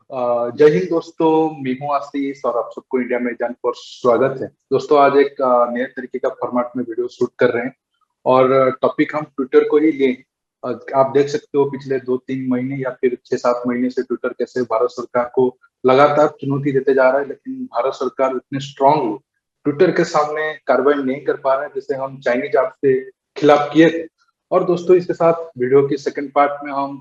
जय हिंद दोस्तों। मैं हूं आशीष और आप सबको इंडिया में जान पर स्वागत है। दोस्तों आज एक नए तरीके का फॉर्मेट में वीडियो शूट कर रहे हैं और टॉपिक हम ट्विटर को ही लिए। आप देख सकते हो पिछले 2-3 महीने या फिर 6-7 महीने से ट्विटर कैसे भारत सरकार को लगातार चुनौती देते जा रहा है, लेकिन भारत सरकार इतने स्ट्रांग ट्विटर के सामने कार्रवाई नहीं कर पा रहा है जैसे हम चाइनीज ऐप के खिलाफ किए थे। और दोस्तों इसके साथ वीडियो की सेकंड पार्ट में हम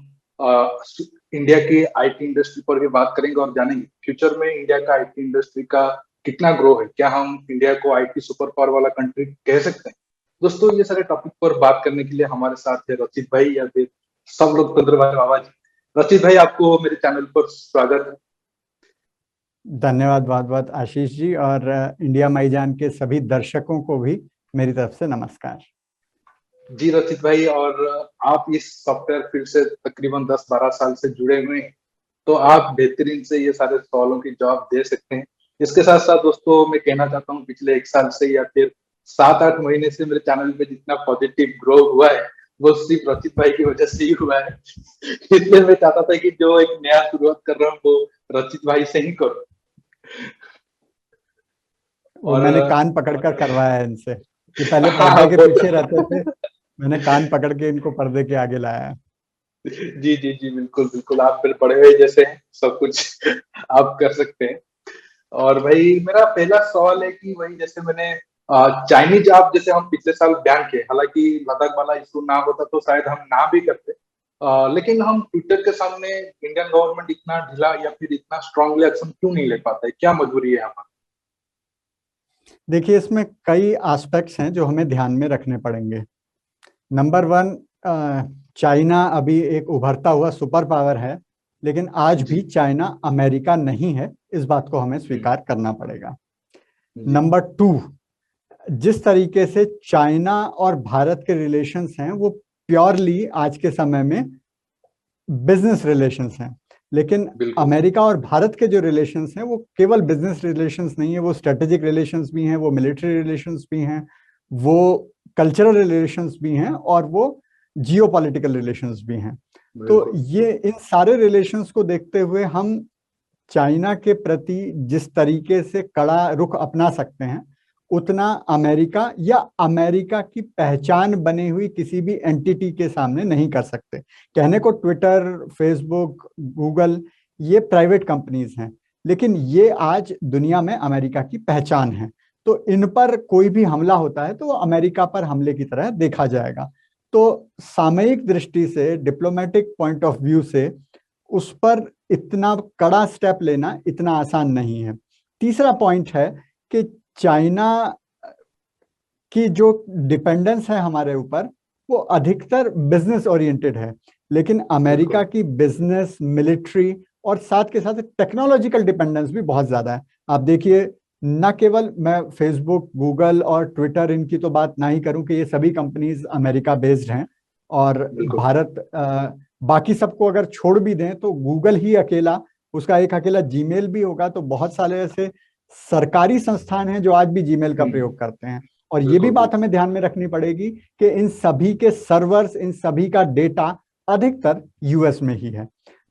इंडिया की आईटी इंडस्ट्री पर भी बात करेंगे और जानेंगे फ्यूचर में इंडिया का आईटी इंडस्ट्री का कितना ग्रो है, क्या हम इंडिया को आईटी सुपर पावर वाला कंट्री कह सकते हैं। दोस्तों ये सारे टॉपिक पर बात करने के लिए हमारे साथ है रचित भाई या फिर सब लोग तंत्र भाई बाबा जी। रचित भाई आपको मेरे चैनल पर स्वागत है। धन्यवाद बहुत बहुत आशीष जी, और इंडिया माईजान के सभी दर्शकों को भी मेरी तरफ से नमस्कार। जी रचित भाई, और आप इस सॉफ्टवेयर फील्ड से तकरीबन 10-12 साल से जुड़े हुए हैं, तो आप बेहतरीन से ये सारे सवालों की जवाब दे सकते हैं। इसके साथ साथ दोस्तों मैं कहना चाहता हूँ पिछले 1 साल से या फिर 7-8 महीने से मेरे चैनल पे जितना पॉजिटिव ग्रो हुआ है वो सिर्फ रचित भाई की वजह से ही हुआ है। इसलिए मैं चाहता था कि जो एक नया शुरुआत कर रहा हूँ वो रचित भाई से ही करूँ। और मैंने कान पकड़कर करवाया है इनसे कि पहले पर्दे के पीछे रहते थे, मैंने कान पकड़ के इनको पर्दे के आगे लाया। जी जी जी, बिल्कुल बिल्कुल, आप फिर पढ़े हुए जैसे हैं, सब कुछ आप कर सकते हैं। और भाई मेरा पहला सवाल है कि वही जैसे मैंने चाइनीज आप जैसे हम पिछले साल बैन किए, हालांकि लद्दाख वाला इशू ना होता तो शायद हम ना भी करते। लेकिन हम ट्विटर के सामने इंडियन गवर्नमेंट इतना ढीला या फिर इतना स्ट्रांगली एक्शन क्यों नहीं ले पाता है, क्या मजबूरी है हमारी? देखिए, इसमें कई एस्पेक्ट्स हैं जो हमें ध्यान में रखने पड़ेंगे। नंबर 1, चाइना अभी एक उभरता हुआ सुपर पावर है, लेकिन आज भी चाइना अमेरिका नहीं है, इस बात को हमें स्वीकार करना पड़ेगा। नंबर 2, जिस तरीके से चाइना और भारत के रिलेशंस हैं वो प्योरली आज के समय में बिजनेस रिलेशंस हैं, लेकिन अमेरिका और भारत के जो रिलेशंस हैं वो केवल बिजनेस रिलेशंस नहीं है, वो स्ट्रेटेजिक रिलेशंस भी हैं, वो मिलिट्री रिलेशंस भी हैं, वो कल्चरल रिलेशंस भी हैं और वो जियोपॉलिटिकल रिलेशंस भी हैं। तो ये इन सारे रिलेशंस को देखते हुए हम चाइना के प्रति जिस तरीके से कड़ा रुख अपना सकते हैं, उतना अमेरिका या अमेरिका की पहचान बनी हुई किसी भी एंटिटी के सामने नहीं कर सकते। कहने को ट्विटर, फेसबुक, गूगल ये प्राइवेट कंपनीज हैं, लेकिन ये आज दुनिया में अमेरिका की पहचान है। तो इन पर कोई भी हमला होता है तो अमेरिका पर हमले की तरह देखा जाएगा। तो सामयिक दृष्टि से, डिप्लोमेटिक पॉइंट ऑफ व्यू से उस पर इतना कड़ा स्टेप लेना इतना आसान नहीं है। तीसरा पॉइंट है कि चाइना की जो डिपेंडेंस है हमारे ऊपर वो अधिकतर बिजनेस ओरिएंटेड है, लेकिन अमेरिका की बिजनेस, मिलिट्री और साथ के साथ टेक्नोलॉजिकल डिपेंडेंस भी बहुत ज्यादा है। आप देखिए, न केवल मैं फेसबुक, गूगल और ट्विटर इनकी तो बात ना ही करूं कि ये सभी कंपनीज अमेरिका बेस्ड हैं, और भारत बाकी सबको अगर छोड़ भी दें तो गूगल ही अकेला, उसका एक अकेला जीमेल भी होगा तो बहुत सारे ऐसे सरकारी संस्थान हैं जो आज भी जीमेल का प्रयोग करते हैं। और ये भी बात हमें ध्यान में रखनी पड़ेगी कि इन सभी के सर्वर्स, इन सभी का डेटा अधिकतर यूएस में ही है।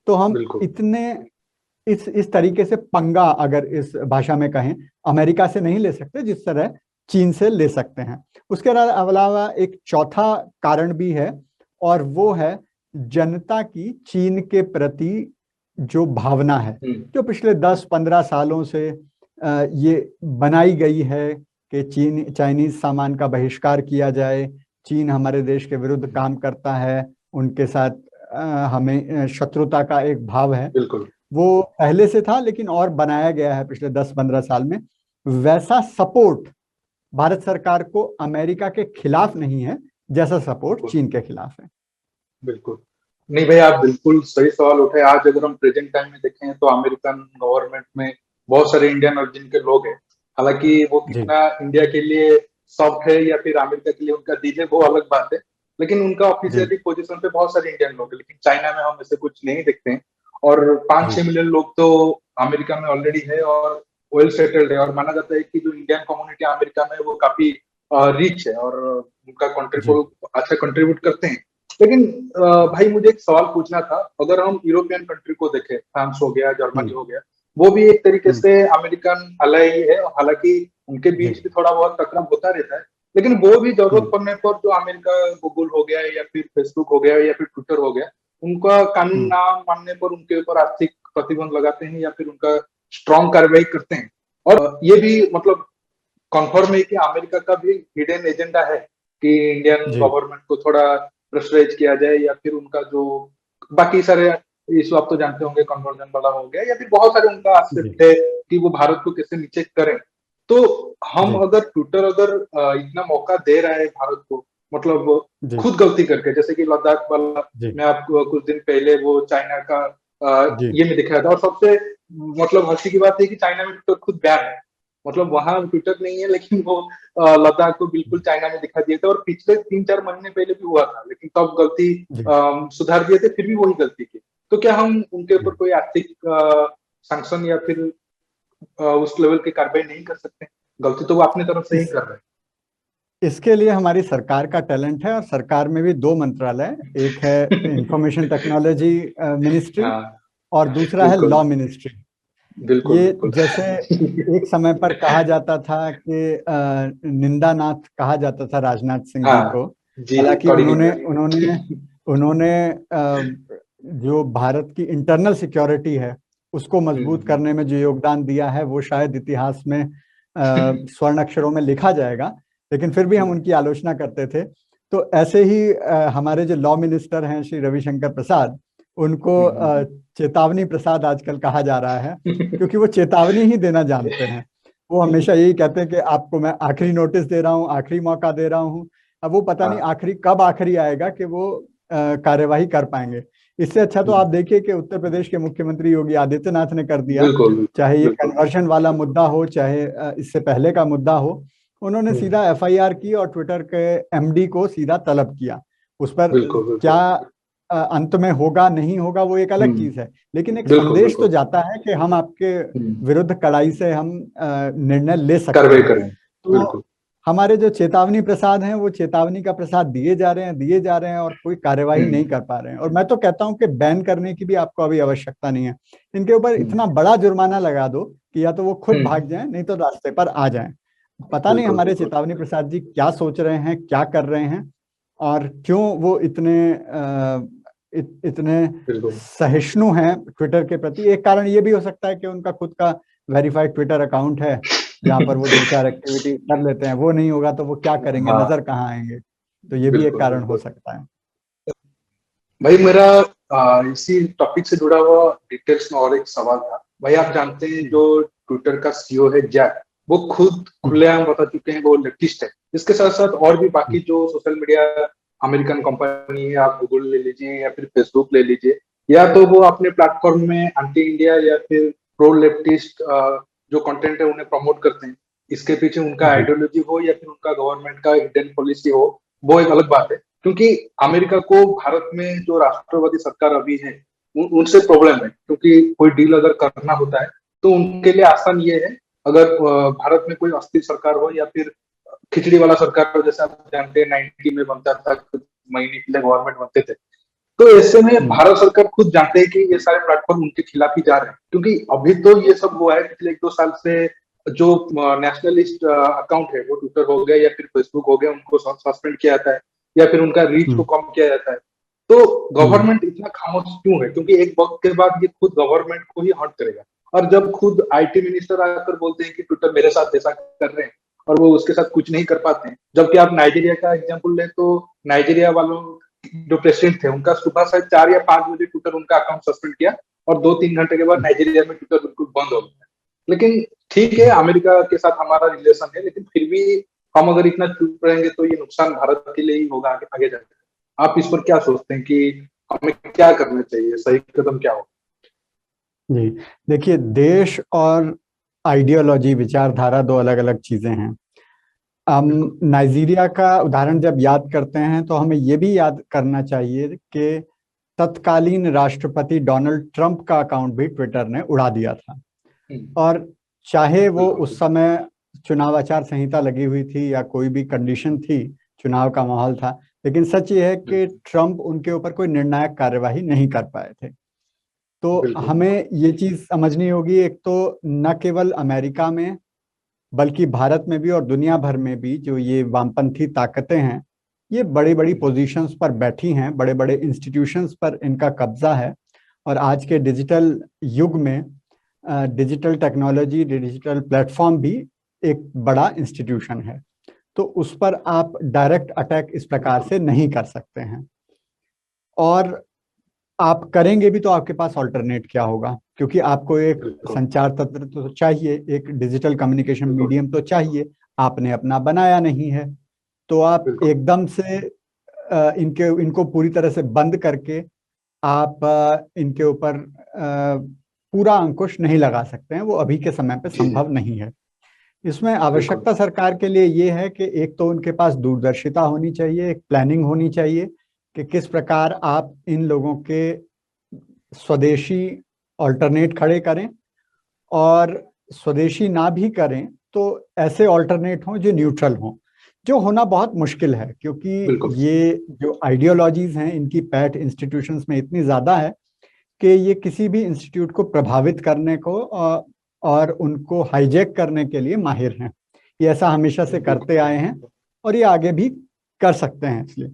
तो हम इतने इस तरीके से पंगा, अगर इस भाषा में कहें, अमेरिका से नहीं ले सकते जिस तरह चीन से ले सकते हैं। उसके अलावा एक चौथा कारण भी है, और वो है जनता की चीन के प्रति जो भावना है, जो पिछले 10-15 सालों से ये बनाई गई है कि चाइनीज सामान का बहिष्कार किया जाए, चीन हमारे देश के विरुद्ध काम करता है, उनके साथ हमें शत्रुता का एक भाव है। वो पहले से था, लेकिन और बनाया गया है पिछले 10-15 साल में। वैसा सपोर्ट भारत सरकार को अमेरिका के खिलाफ नहीं है जैसा सपोर्ट चीन के खिलाफ है। बिल्कुल नहीं भाई, आप बिल्कुल सही सवाल उठाए। आज अगर हम प्रेजेंट टाइम में देखें तो अमेरिकन गवर्नमेंट में बहुत सारे इंडियन ओरिजिन के लोग हैं। हालांकि वो कितना इंडिया के लिए सॉफ्ट है या फिर अमेरिका के लिए उनका दिल है वो अलग बात है, लेकिन उनका ऑफिशियली पोजीशन पे बहुत सारे इंडियन लोग हैं। लेकिन चाइना में हम ऐसे कुछ नहीं देखते हैं, और 5-6 मिलियन लोग तो अमेरिका में ऑलरेडी है और वेल सेटल्ड है, और माना जाता है कि जो इंडियन कम्युनिटी अमेरिका में वो काफी रिच है और उनका कंट्री को अच्छा कंट्रीब्यूट करते हैं। लेकिन भाई मुझे एक सवाल पूछना था, अगर हम यूरोपियन कंट्री को देखें, फ्रांस हो गया, जर्मनी हो गया, वो भी एक तरीके हम्म, से अमेरिकन अलाई है, हालांकि उनके जी, बीच भी थोड़ा बहुत टकराव होता रहता है, लेकिन वो भी जरूरत हम्म, पड़ने पर जो अमेरिका, गूगल हो गया या फिर फेसबुक हो गया या फिर ट्विटर हो गया, उनका कानून हम्म, ना मानने पर उनके ऊपर आर्थिक प्रतिबंध लगाते हैं या फिर उनका स्ट्रांग कार्रवाई करते हैं। और ये भी मतलब कंफर्म है कि अमेरिका का भी हिडन एजेंडा है कि इंडियन जी, गवर्नमेंट को थोड़ा प्रेशराइज किया जाए, या फिर उनका जो बाकी सारे इशू आप तो जानते होंगे, कन्वर्जन वाला हो गया या फिर बहुत सारे उनका जी, एस्पेक्ट है कि वो भारत को कैसे नीचे करें। तो हम जी, अगर ट्विटर अगर इतना मौका दे रहा है भारत को, मतलब जी, खुद गलती करके, जैसे कि लद्दाख वाला, जी, मैं आपको कुछ दिन पहले वो चाइना का जी, ये में दिखाया था, और सबसे मतलब हंसी की बात है कि चाइना में ट्विटर खुद बैन है, मतलब वहां ट्विटर नहीं है, लेकिन वो लद्दाख को बिल्कुल चाइना में दिखा दिए थे, और पिछले 3-4 महीने पहले भी हुआ था, लेकिन तब गलती जी, सुधार दिए थे, फिर भी वही गलती की। तो क्या हम उनके ऊपर जी। कोई आर्थिक सैंक्शन या फिर उस लेवल की कार्रवाई नहीं कर सकते? गलती तो वो अपनी तरफ से ही इस कर रहे इसके लिए हमारी सरकार का टैलेंट है, और सरकार में भी दो मंत्रालय हैं। एक है इंफॉर्मेशन टेक्नोलॉजी मिनिस्ट्री, हाँ, और दूसरा है बिल्कुल लॉ मिनिस्ट्री। बिल्कुल ये बिल्कुल। जैसे एक समय पर कहा जाता था कि निंदानाथ कहा जाता था राजनाथ सिंह जी को। हाँ जी जी, हालांकि कड़ी उन्होंने निंदा। उन्होंने उन्होंने जो भारत की इंटरनल सिक्योरिटी है उसको मजबूत हम्म, करने में जो योगदान दिया है वो शायद इतिहास में स्वर्ण अक्षरों में लिखा जाएगा, लेकिन फिर भी हम उनकी आलोचना करते थे। तो ऐसे ही हमारे जो लॉ मिनिस्टर हैं श्री रविशंकर प्रसाद, उनको हम्म, चेतावनी प्रसाद आजकल कहा जा रहा है, क्योंकि वो चेतावनी ही देना जानते हैं। वो हमेशा यही कहते हैं कि आपको मैं आखिरी नोटिस दे रहा हूँ, आखिरी मौका दे रहा हूँ। अब वो पता नहीं हाँ, आखिरी कब आखिरी आएगा कि वो कार्यवाही कर पाएंगे। इससे अच्छा तो आप देखिए कि उत्तर प्रदेश के मुख्यमंत्री योगी आदित्यनाथ ने कर दिया। बिल्कुल बिल्कुल चाहे ये बिल्कुल। कन्वर्शन वाला मुद्दा हो, चाहे इससे पहले का मुद्दा हो, उन्होंने हम्म, सीधा एफआईआर की और ट्विटर के एमडी को सीधा तलब किया। उस पर बिल्कुल क्या बिल्कुल। अंत में होगा नहीं होगा वो एक अलग हम्म, चीज है, लेकिन एक बिल्कुल संदेश तो बिल्कुल। जाता है कि हम आपके हम्म, विरुद्ध कड़ाई से हम निर्णय ले सकते कार्रवाई हैं। करें। तो बिल्कुल। हमारे जो चेतावनी प्रसाद हैं वो चेतावनी का प्रसाद दिए जा रहे हैं, दिए जा रहे हैं, और कोई कार्यवाही नहीं हम्म, कर पा रहे हैं। और मैं तो कहता हूं कि बैन करने की भी आपको अभी आवश्यकता नहीं है। इनके ऊपर हम्म, इतना बड़ा जुर्माना लगा दो कि या तो वो खुद भाग हम्म, जाएं, नहीं तो रास्ते पर आ जाएं। पता नहीं बिल्कुल हमारे बिल्कुल चेतावनी प्रसाद जी क्या सोच रहे हैं, क्या कर रहे हैं, और क्यों वो इतने इतने बिल्कुल। सहिष्णु हैं ट्विटर के प्रति। एक कारण ये भी हो सकता है कि उनका खुद का वेरीफाइड ट्विटर अकाउंट है जहां पर वो दो चार एक्टिविटी कर लेते हैं। वो नहीं होगा तो वो क्या करेंगे, हाँ, नजर कहाँ आएंगे। तो ये भी एक बिल्कुल कारण हो बिल्कुल। सकता है। भाई मेरा इसी टॉपिक से जुड़ा हुआ डिटेल्स में और एक सवाल था। भाई आप जानते हैं जो ट्विटर का सीईओ है जैक, वो खुद खुलेआम बता चुके हैं वो लेफ्टिस्ट है। इसके साथ साथ और भी बाकी जो सोशल मीडिया अमेरिकन कंपनी है, आप गूगल ले लीजिए या फिर फेसबुक ले लीजिए, या तो वो अपने प्लेटफॉर्म में एंटी इंडिया या फिर प्रो लेफ्टिस्ट जो कंटेंट है उन्हें प्रमोट करते हैं। इसके पीछे उनका जी, आइडियोलॉजी हो या फिर उनका गवर्नमेंट का हिडन पॉलिसी हो, वो एक अलग बात है। क्योंकि अमेरिका को भारत में जो राष्ट्रवादी सरकार अभी है उनसे प्रॉब्लम है, क्योंकि कोई डील अगर करना होता है तो उनके लिए आसान ये है, अगर भारत में कोई अस्थिर सरकार हो या फिर खिचड़ी वाला सरकार हो, जैसे आप जानते हैं 90 में बनता था, कुछ महीने के लिए गवर्नमेंट बनते थे, तो ऐसे में भारत सरकार खुद जानते हैं कि ये सारे प्लेटफॉर्म उनके खिलाफ ही जा रहे हैं, क्योंकि अभी तो ये सब हुआ है पिछले 1-2 साल से। जो नेशनलिस्ट अकाउंट है वो ट्विटर हो गया या फिर फेसबुक हो गया, उनको सस्पेंड किया जाता है या फिर उनका रीच को कम किया जाता है। तो गवर्नमेंट इतना खामोश क्यों है? क्योंकि एक वक्त के बाद ये खुद गवर्नमेंट को ही हर्ट करेगा। और जब खुद आईटी मिनिस्टर आकर बोलते हैं कि ट्विटर मेरे साथ ऐसा कर रहे हैं, और वो उसके साथ कुछ नहीं कर पाते हैं, जबकि आप नाइजीरिया का एग्जाम्पल लें तो नाइजीरिया वालों जो प्रेसिडेंट थे उनका सुबह से 4 या 5 बजे ट्विटर उनका अकाउंट सस्पेंड किया, और 2-3 घंटे के बाद नाइजीरिया में ट्विटर बिल्कुल बंद हो गया। लेकिन ठीक है, अमेरिका के साथ हमारा रिलेशन है, लेकिन फिर भी हम अगर इतना चुप रहेंगे तो ये नुकसान भारत के लिए ही होगा आगे आगे जाकर। आप इस पर क्या सोचते हैं कि हमें क्या करना चाहिए, सही कदम क्या हो? जी, देखिए, देश और आइडियोलॉजी, विचारधारा दो अलग अलग चीजें हैं। हम बिल्कुल। नाइजीरिया का उदाहरण जब याद करते हैं तो हमें यह भी याद करना चाहिए कि तत्कालीन राष्ट्रपति डोनाल्ड ट्रंप का अकाउंट भी ट्विटर ने उड़ा दिया था। और चाहे वो बिल्कुल उस समय चुनाव आचार संहिता लगी हुई थी या कोई भी कंडीशन थी, चुनाव का माहौल था, लेकिन सच ये है कि ट्रंप उनके ऊपर कोई निर्णायक कार्यवाही नहीं कर पाए थे। तो बिल्कुल हमें ये चीज समझनी होगी, एक तो न केवल अमेरिका में बल्कि भारत में भी और दुनिया भर में भी जो ये वामपंथी ताकतें हैं, ये बड़ी बड़ी पोजीशंस पर बैठी हैं, बड़े बड़े इंस्टीट्यूशंस पर इनका कब्जा है। और आज के डिजिटल युग में डिजिटल टेक्नोलॉजी, डिजिटल प्लेटफॉर्म भी एक बड़ा इंस्टीट्यूशन है। तो उस पर आप डायरेक्ट अटैक इस प्रकार से नहीं कर सकते हैं। और आप करेंगे भी तो आपके पास ऑल्टरनेट क्या होगा, क्योंकि आपको एक संचार तंत्र तो चाहिए, एक डिजिटल कम्युनिकेशन मीडियम तो चाहिए, आपने अपना बनाया नहीं है। तो आप एकदम से इनको पूरी तरह से बंद करके आप इनके ऊपर पूरा अंकुश नहीं लगा सकते हैं, वो अभी के समय पे संभव नहीं है। इसमें आवश्यकता सरकार के लिए ये है कि एक तो उनके पास दूरदर्शिता होनी चाहिए, एक प्लानिंग होनी चाहिए कि किस प्रकार आप इन लोगों के स्वदेशी ऑल्टरनेट खड़े करें, और स्वदेशी ना भी करें तो ऐसे ऑल्टरनेट हों जो न्यूट्रल हों, जो होना बहुत मुश्किल है, क्योंकि ये जो आइडियोलॉजीज हैं इनकी पैठ इंस्टीट्यूशंस में इतनी ज्यादा है कि ये किसी भी इंस्टीट्यूट को प्रभावित करने को और उनको हाईजैक करने के लिए माहिर हैं। ये ऐसा हमेशा से करते आए हैं और ये आगे भी कर सकते हैं। इसलिए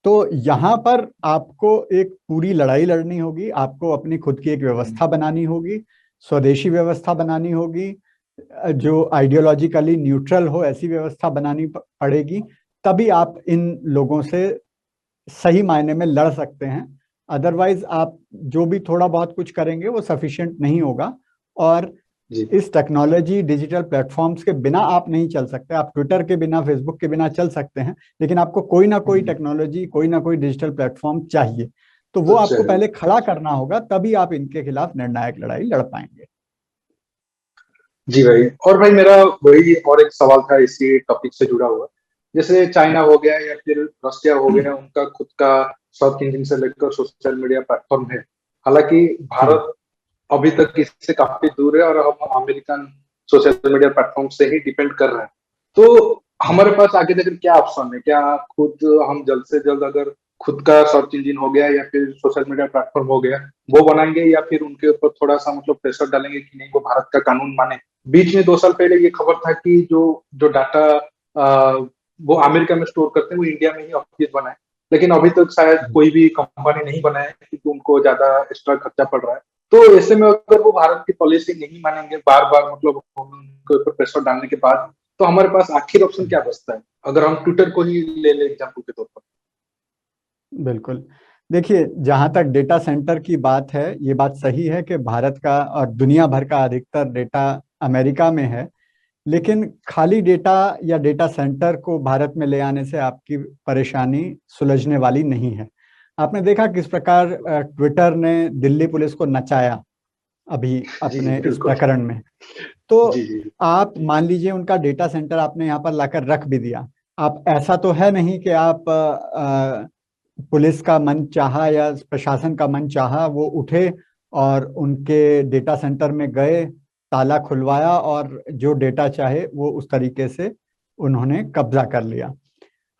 तो यहाँ पर आपको एक पूरी लड़ाई लड़नी होगी, आपको अपनी खुद की एक व्यवस्था बनानी होगी, स्वदेशी व्यवस्था बनानी होगी, जो आइडियोलॉजिकली न्यूट्रल हो, ऐसी व्यवस्था बनानी पड़ेगी। तभी आप इन लोगों से सही मायने में लड़ सकते हैं। अदरवाइज आप जो भी थोड़ा बहुत कुछ करेंगे वो सफिशिएंट नहीं होगा। और इस टेक्नोलॉजी, डिजिटल प्लेटफॉर्म्स के बिना आप नहीं चल सकते। आप ट्विटर के बिना, फेसबुक के बिना चल सकते हैं, लेकिन आपको कोई ना कोई टेक्नोलॉजी, कोई ना कोई डिजिटल प्लेटफॉर्म चाहिए। तो वो आपको पहले खड़ा करना होगा, तभी आप इनके खिलाफ निर्णायक लड़ाई लड़ पाएंगे। जी भाई। और भाई मेरा वही और एक सवाल था इसी टॉपिक से जुड़ा हुआ, जैसे चाइना हो गया या फिर रशिया हो गया, उनका खुद का सर्च इंजन से लेकर सोशल मीडिया प्लेटफॉर्म है। हालांकि भारत अभी तक इससे काफी दूर है और हम अमेरिकन सोशल मीडिया प्लेटफॉर्म से ही डिपेंड कर रहे हैं। तो हमारे पास आगे जाकर क्या ऑप्शन है? क्या खुद हम जल्द से जल्द अगर खुद का सर्च इंजन हो गया या फिर सोशल मीडिया प्लेटफॉर्म हो गया वो बनाएंगे, या फिर उनके ऊपर थोड़ा सा मतलब प्रेशर डालेंगे कि नहीं वो भारत का कानून माने? बीच में 2 साल पहले ये खबर था कि जो जो डाटा वो अमेरिका में स्टोर करते हैं वो इंडिया में ही ऑफिस बनाए, लेकिन अभी तक शायद कोई भी कंपनी नहीं बनाया क्योंकि उनको ज्यादा एक्स्ट्रा खर्चा पड़ रहा है। तो ऐसे में अगर वो भारत की पॉलिसी नहीं मानेंगे बार बार, मतलब उनके ऊपर प्रेशर डालने के बाद, तो हमारे पास आखिर ऑप्शन क्या बचता है? अगर हम ट्विटर को ही ले ले एग्जाम्पल के तौर पर। बिल्कुल, देखिए, जहां तक डेटा सेंटर की बात है, ये बात सही है कि भारत का और दुनिया भर का अधिकतर डेटा अमेरिका में है। लेकिन खाली डेटा या डेटा सेंटर को भारत में ले आने से आपकी परेशानी सुलझने वाली नहीं है। आपने देखा किस प्रकार ट्विटर ने दिल्ली पुलिस को नचाया अभी अपने इस प्रकरण में। तो आप मान लीजिए उनका डेटा सेंटर आपने यहाँ पर लाकर रख भी दिया, आप ऐसा तो है नहीं कि आप पुलिस का मन चाहा या प्रशासन का मन चाहा वो उठे और उनके डेटा सेंटर में गए, ताला खुलवाया और जो डेटा चाहे वो उस तरीके से उन्होंने कब्जा कर लिया।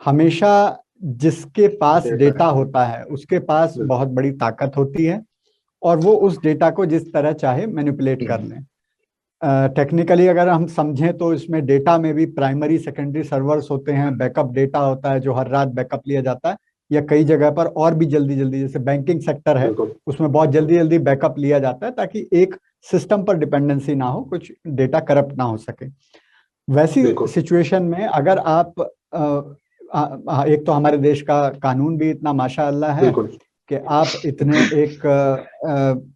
हमेशा जिसके पास डेटा होता है उसके पास बहुत बड़ी ताकत होती है और वो उस डेटा को जिस तरह चाहे मैनिपुलेट कर लें। टेक्निकली अगर हम समझें तो इसमें डेटा में भी प्राइमरी सेकेंडरी सर्वर्स होते हैं, बैकअप डेटा होता है जो हर रात बैकअप लिया जाता है, या कई जगह पर और भी जल्दी जल्दी, जैसे बैंकिंग सेक्टर है उसमें बहुत जल्दी जल्दी बैकअप लिया जाता है ताकि एक सिस्टम पर डिपेंडेंसी ना हो, कुछ डेटा करप्ट ना हो सके। वैसी सिचुएशन में अगर आप एक तो हमारे देश का कानून भी इतना माशाअल्लाह है कि आप इतने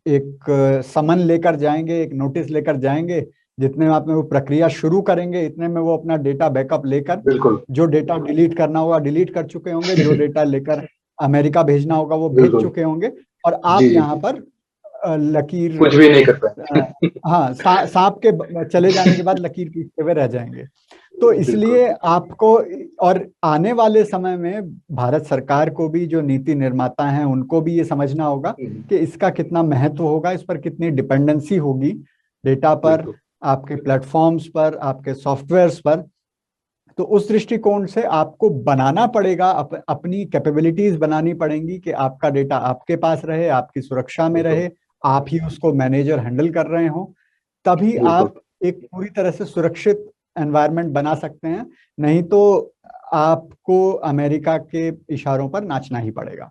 एक समन लेकर जाएंगे, एक नोटिस लेकर जाएंगे, जितने में आप में वो प्रक्रिया शुरू करेंगे इतने में वो अपना डेटा बैकअप लेकर जो डेटा डिलीट करना होगा डिलीट कर चुके होंगे, जो डेटा लेकर अमेरिका भेजना होगा वो भेज चुके होंगे, और आप यहाँ पर लकीर कुछ भी नहीं कर पाए। हाँ, सांप के चले जाने के बाद लकीर खींचते हुए रह जाएंगे। तो इसलिए आपको और आने वाले समय में भारत सरकार को भी, जो नीति निर्माता हैं उनको भी ये समझना होगा कि इसका कितना महत्व होगा, इस पर कितनी डिपेंडेंसी होगी डेटा पर, आपके प्लेटफॉर्म्स पर, आपके सॉफ्टवेयर्स पर। तो उस दृष्टिकोण से आपको बनाना पड़ेगा, अपनी कैपेबिलिटीज बनानी पड़ेंगी कि आपका डेटा आपके पास रहे, आपकी सुरक्षा में रहे, आप ही उसको मैनेजर हैंडल कर रहे हो, तभी आप एक पूरी तरह से सुरक्षित एनवायरनमेंट बना सकते हैं। नहीं तो आपको अमेरिका के इशारों पर नाचना ही पड़ेगा।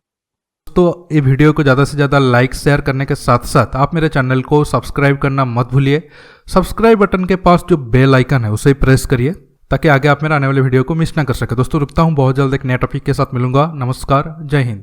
तो ये वीडियो को ज़्यादा से ज़्यादा लाइक शेयर करने के साथ साथ आप मेरे चैनल को सब्सक्राइब करना मत भूलिए। सब्सक्राइब बटन के पास जो बेल आइकन है उसे प्रेस करिए ताकि आगे आप मेरे आने वाले वीडियो को मिस ना कर सके। दोस्तों रुकता हूँ, बहुत जल्द एक नया टॉपिक के साथ मिलूंगा। नमस्कार, जय हिंद।